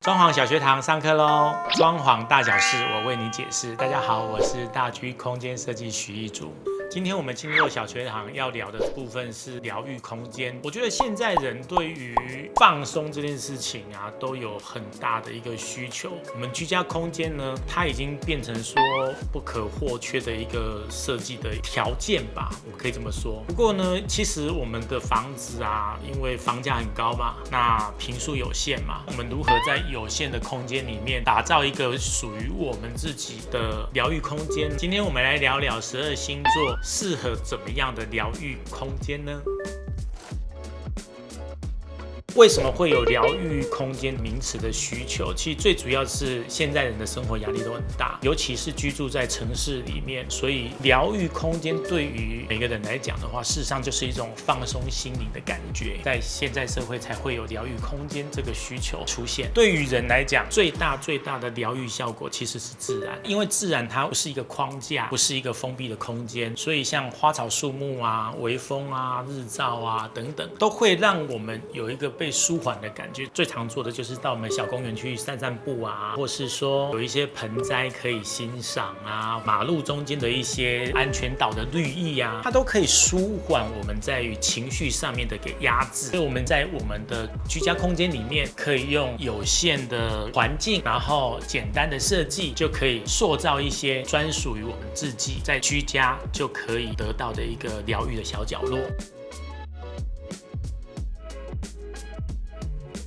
装潢小学堂上课喽！装潢大小事，我为你解释。大家好，我是大居空间设计许义竹。今天我们进入小学堂要聊的部分是疗愈空间。我觉得现在人对于放松这件事情啊，都有很大的一个需求。我们居家空间呢，它已经变成说不可或缺的一个设计的条件吧，我可以这么说。不过呢，其实我们的房子啊，因为房价很高嘛，那坪数有限嘛，我们如何在有限的空间里面打造一个属于我们自己的疗愈空间？今天我们来聊聊12星座适合怎么样的疗愈空间呢？为什么会有疗愈空间名词的需求？其实最主要是现在人的生活压力都很大，尤其是居住在城市里面，所以疗愈空间对于每个人来讲的话，事实上就是一种放松心灵的感觉。在现在社会才会有疗愈空间这个需求出现。对于人来讲，最大的疗愈效果其实是自然，因为自然它不是一个框架，不是一个封闭的空间，所以像花草树木啊、微风啊、日照啊等等，都会让我们有一个被舒缓的感觉。最常做的就是到我们小公园去散散步啊，或是说有一些盆栽可以欣赏啊，马路中间的一些安全岛的绿意啊，它都可以舒缓我们在于情绪上面的给压制。所以我们在我们的居家空间里面，可以用有限的环境，然后简单的设计，就可以塑造一些专属于我们自己在居家就可以得到的一个疗愈的小角落。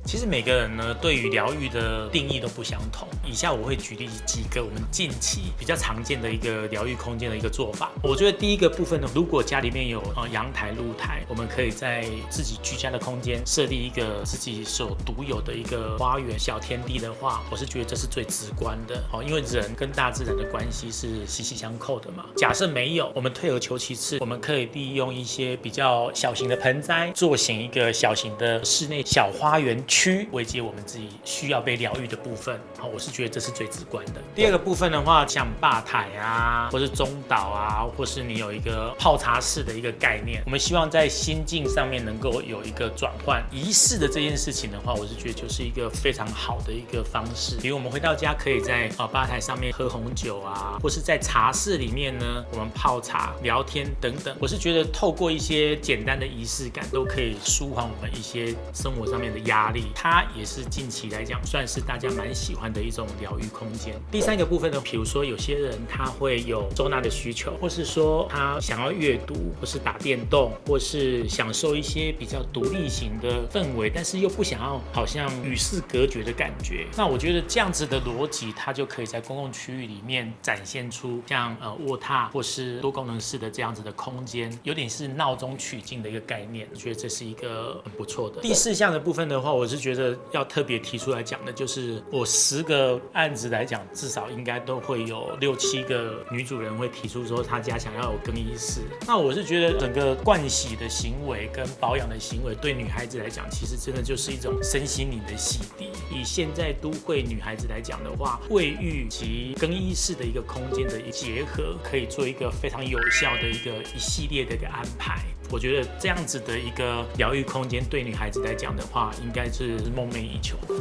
其实每个人呢，对于疗愈的定义都不相同。以下我会举例几个我们近期比较常见的一个疗愈空间的一个做法。我觉得第一个部分呢，如果家里面有阳台、露台，我们可以在自己居家的空间设立一个自己所独有的一个花园、小天地的话，我是觉得这是最直观的。因为人跟大自然的关系是息息相扣的嘛。假设没有，我们退而求其次，我们可以利用一些比较小型的盆栽，做成一个小型的室内小花园区，维接我们自己需要被疗愈的部分。我是觉得这是最直观的。第二个部分的话，像吧台啊，或是中岛啊，或是你有一个泡茶室的一个概念，我们希望在心境上面能够有一个转换。仪式的这件事情的话，我是觉得就是一个非常好的一个方式。比如我们回到家，可以在吧台上面喝红酒啊，或是在茶室里面呢，我们泡茶、聊天等等。我是觉得透过一些简单的仪式感，都可以舒缓我们一些生活上面的压力。它也是近期来讲算是大家蛮喜欢的一种疗愈空间。第三个部分呢，比如说有些人他会有收纳的需求，或是说他想要阅读，或是打电动，或是享受一些比较独立型的氛围，但是又不想要好像与世隔绝的感觉。那我觉得这样子的逻辑，它就可以在公共区域里面展现出像卧榻或是多功能室的这样子的空间，有点是闹中取静的一个概念。我觉得这是一个很不错的。第四项的部分的话，我是觉得要特别提出来讲的，就是我10个案子来讲，至少应该都会有6、7个女主人会提出说她家想要有更衣室。那我是觉得整个盥洗的行为跟保养的行为，对女孩子来讲，其实真的就是一种身心灵的洗涤。以现在都会女孩子来讲的话，卫浴及更衣室的一个空间的结合，可以做一个非常有效的一系列的一个安排。我觉得这样子的一个疗愈空间，对女孩子来讲的话，应该是梦寐以求的。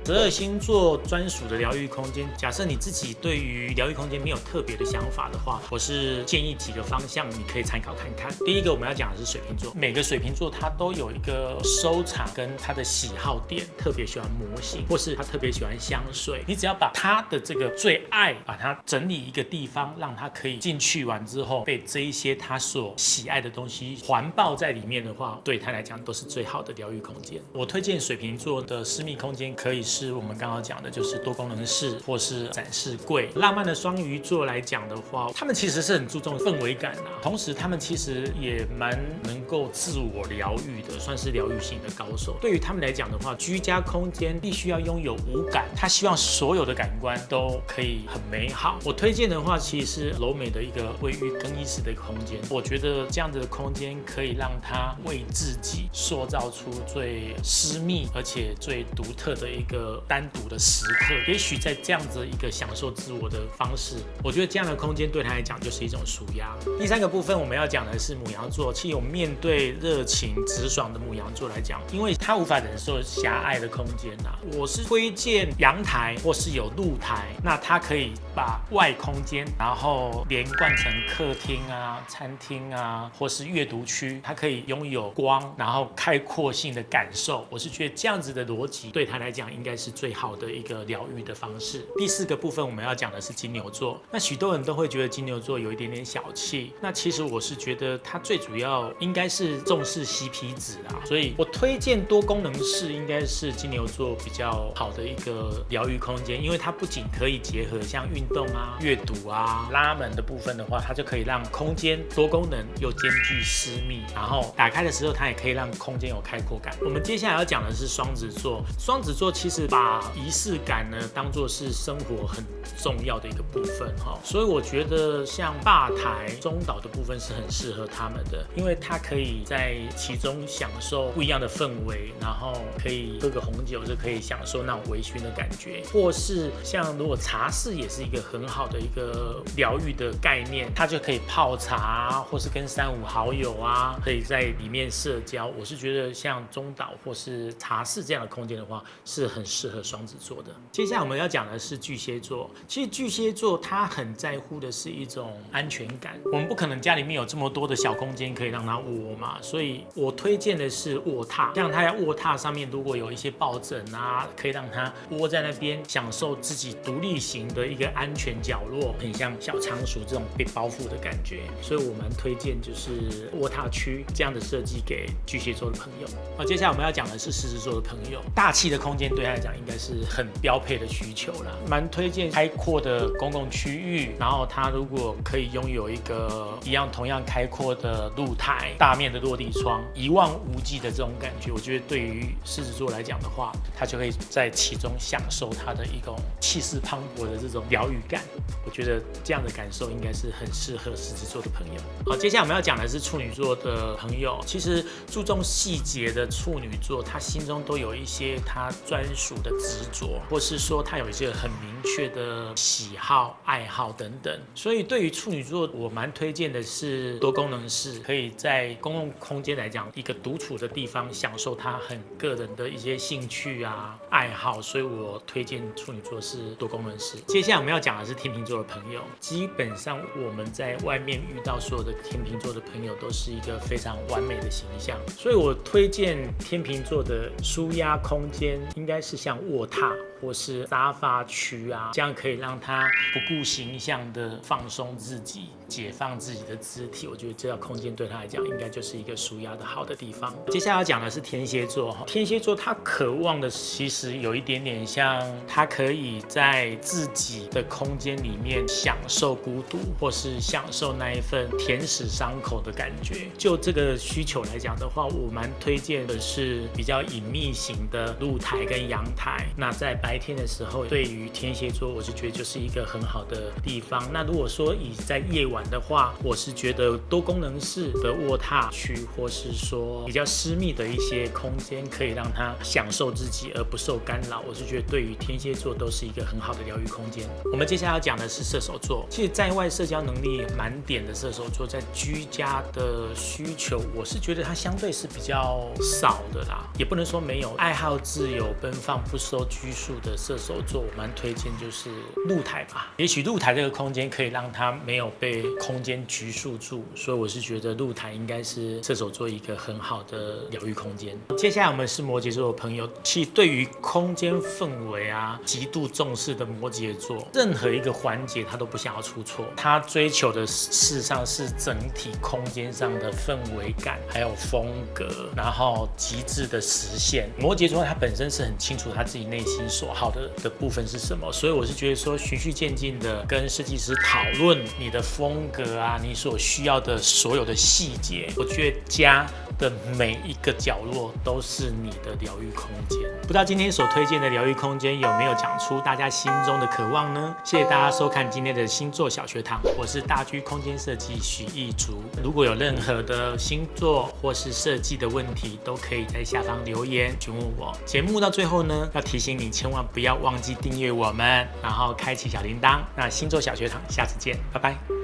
12星座专属的疗愈空间，假设你自己对于疗愈空间没有特别的想法的话，我是建议几个方向你可以参考看看。第一个我们要讲的是水瓶座，每个水瓶座他都有一个收藏跟他的喜好点，特别喜欢模型，或是他特别喜欢香水。你只要把他的这个最爱，把它整理一个地方，让他可以进去完之后，被这一些他所喜爱的东西环抱在里面的话，对他来讲都是最好的疗愈空间。我推荐水瓶座的私密空间可以是我们刚刚讲的，就是多功能室或是展示柜。浪漫的双鱼座来讲的话，他们其实是很注重氛围感同时他们其实也蛮能够自我疗愈的，算是疗愈型的高手。对于他们来讲的话，居家空间必须要拥有五感，他希望所有的感官都可以很美好。我推荐的话，其实是柔美的一个卫浴更衣室的一个空间。我觉得这样子的空间可以让他为自己塑造出最私密而且最独特的一个个单独的时刻，也许在这样子一个享受自我的方式，我觉得这样的空间对他来讲就是一种抒压。第三个部分我们要讲的是牡羊座，其实我们面对热情直爽的牡羊座来讲，因为他无法忍受狭隘的空间啊，我是推荐阳台或是有露台，那他可以把外空间然后连贯成客厅啊、餐厅啊，或是阅读区，它可以拥有光，然后开阔性的感受。我是觉得这样子的逻辑对他来讲应该是最好的一个疗愈的方式。第四个部分我们要讲的是金牛座，那许多人都会觉得金牛座有一点点小气，那其实我是觉得他最主要应该是重视 CP 值啦，所以我推荐多功能室应该是金牛座比较好的一个疗愈空间，因为它不仅可以结合像运动啊、阅读啊、拉门的部分的话，它就可以让空间多功能又兼具私密，然后打开的时候它也可以让空间有开阔感。我们接下来要讲的是双子座，双子座其实把仪式感呢当作是生活很重要的一个部分哈，所以我觉得像吧台、中岛的部分是很适合他们的，因为它可以在其中享受不一样的氛围，然后可以喝个红酒就可以享受那种微醺的感觉，或是像如果茶室也是一个很好的一个疗愈的概念，它就可以泡茶，或是跟3、5好友啊，可以在里面社交。我是觉得像中岛或是茶室这样的空间的话，是很适合双子座的。接下来我们要讲的是巨蟹座，其实巨蟹座他很在乎的是一种安全感，我们不可能家里面有这么多的小空间可以让他窝嘛，所以我推荐的是卧榻，像他在卧榻上面如果有一些抱枕啊，可以让他窝在那边享受自己独立型的一个安全角落，很像小仓鼠这种被包覆的感觉，所以我蛮推荐就是卧榻区这样的设计给巨蟹座的朋友。接下来我们要讲的是狮子座的朋友，大气的空间对他来讲应该是很标配的需求啦，蛮推荐开阔的公共区域，然后他如果可以拥有一个同样开阔的露台、大面的落地窗、一望无际的这种感觉，我觉得对于狮子座来讲的话，他就可以在其中享受他的一种气势磅礴的这种疗愈感。我觉得这样的感受应该是很适合狮子座的朋友。好，接下来我们要讲的是处女座的朋友，其实注重细节的处女座，他心中都有一些他专属的执着，或是说他有一些很明确的喜好、爱好等等。所以对于处女座，我蛮推荐的是多功能室，可以在公共空间来讲，一个独处的地方，享受他很个人的一些兴趣啊、爱好。所以我推荐处女座是多功能室。接下来我们要讲的是天秤座的朋友，基本上我们在外面遇到所有的天秤座的朋友，都是一个非常完美的形象，所以我推荐天秤座的舒压空间应该是像卧榻或是沙发区啊，这样可以让他不顾形象的放松自己，解放自己的肢体。我觉得这条空间对他来讲应该就是一个舒压的好的地方。接下来要讲的是天蝎座，天蝎座他渴望的其实有一点点像他可以在自己的空间里面享受孤独，或是享受那一份甜食伤口的感觉。就这个需求来讲的话，我蛮推荐的是比较隐秘型的露台跟阳台。那在白天的时候，对于天蝎座，我是觉得就是一个很好的地方。那如果说以在夜晚的话，我是觉得多功能室的卧榻区，或是说比较私密的一些空间，可以让他享受自己而不受干扰。我是觉得对于天蝎座都是一个很好的疗愈空间。我们接下来要讲的是射手座，其实在外社交能力满点的射手座，在居家的需求，我是觉得它相对是比较少的啦，也不能说没有。爱好自由奔放、不受拘束的射手座，我蛮推荐就是露台吧。也许露台这个空间可以让他没有被空间拘束住，所以我是觉得露台应该是射手座一个很好的疗愈空间。接下来我们是摩羯座的朋友，其实对于空间氛围啊极度重视的摩羯座，任何一个环节他都不想要出错，他追求的事实上是整体空间上的氛围感，还有风格，然后极致的实现。摩羯座他本身是很清楚他自己内心所好的部分是什么，所以我是觉得说循序渐进的跟设计师讨论你的风格啊，你所需要的所有的细节，我觉得家的每一个角落都是你的疗愈空间。不知道今天所推荐的疗愈空间有没有讲出大家心中的渴望呢？谢谢大家收看今天的星座小学堂，我是大居空间设计许奕竹。如果有任何的星座或是设计的问题，都可以在下方留言询问我。节目到最后呢，呢，要提醒你千万不要忘记订阅我们，然后开启小铃铛。那星座小学堂，下次见，拜拜。